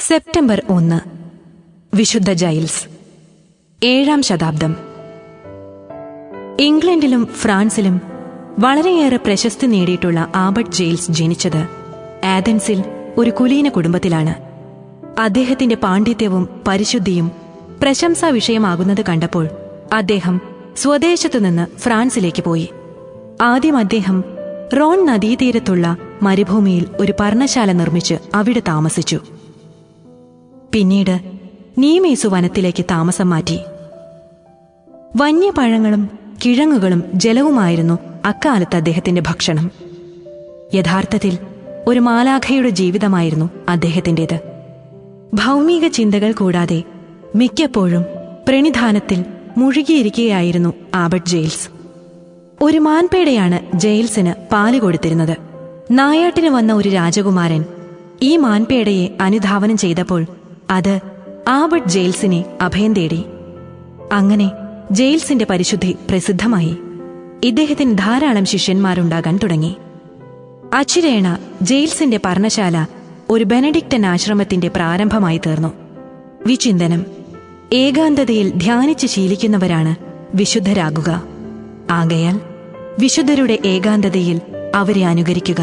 September 1 വിശുദ്ധ Giles. 7-ാം ശതാബ്ദം. ഇംഗ്ലണ്ടിലും ഫ്രാൻസിലും വളരെയേറെ പ്രശസ്തി നേടിയിട്ടുള്ള ആബർട്ട് ജെയിൽസ് ജനിച്ചത് ആഥൻസിൽ ഒരു കുലീന കുടുംബത്തിലാണ്. അദ്ദേഹത്തിന്റെ പാണ്ഡിത്യവും പരിശുദ്ധിയും പ്രശംസാ വിഷയമാകുന്നത് കണ്ടപ്പോൾ അദ്ദേഹം സ്വദേശത്തുനിന്ന് ഫ്രാൻസിലേക്ക് പോയി. ആദ്യം അദ്ദേഹം റോൺ നദീതീരത്തുള്ള മരുഭൂമിയിൽ ഒരു പർണശാല നിർമ്മിച്ച് അവിടെ താമസിച്ചു. പിന്നീട് നീമേസു വനത്തിലേക്ക് താമസം മാറ്റി. വന്യപഴങ്ങളും കിഴങ്ങുകളും ജലവുമായിരുന്നു അക്കാലത്ത് അദ്ദേഹത്തിന്റെ ഭക്ഷണം. യഥാർത്ഥത്തിൽ ഒരു മാലാഖയുടെ ജീവിതമായിരുന്നു അദ്ദേഹത്തിന്റേത്. ഭൗമിക ചിന്തകൾ കൂടാതെ മിക്കപ്പോഴും പ്രണിധാനത്തിൽ മുഴുകിയിരിക്കുകയായിരുന്നു ആബർട്ട് ജെയിൽസ്. ഒരു മാൻപേടയാണ് ജെയിൽസിന് പാല് കൊടുത്തിരുന്നത്. നായാട്ടിന് വന്ന ഒരു രാജകുമാരൻ ഈ മാൻപേടയെ അനുധാവനം ചെയ്തപ്പോൾ അത് ആബർട്ട് ജെയിൽസിനെ അഭയം തേടി. അങ്ങനെ ജെയിൽസിന്റെ പരിശുദ്ധി പ്രസിദ്ധമായി. ഇദ്ദേഹത്തിന് ധാരാളം ശിഷ്യന്മാരുണ്ടാകാൻ തുടങ്ങി. അച്ചിരേണ ജെയിൽസിന്റെ പർണശാല ഒരു ബെനഡിക്ടൻ ആശ്രമത്തിന്റെ പ്രാരംഭമായി തീർന്നു. വിചിന്തനം: ഏകാന്തതയിൽ ധ്യാനിച്ച് ശീലിക്കുന്നവരാണ് വിശുദ്ധരാകുക. ആകയാൽ വിശുദ്ധരുടെ ഏകാന്തതയിൽ അവരെ അനുകരിക്കുക.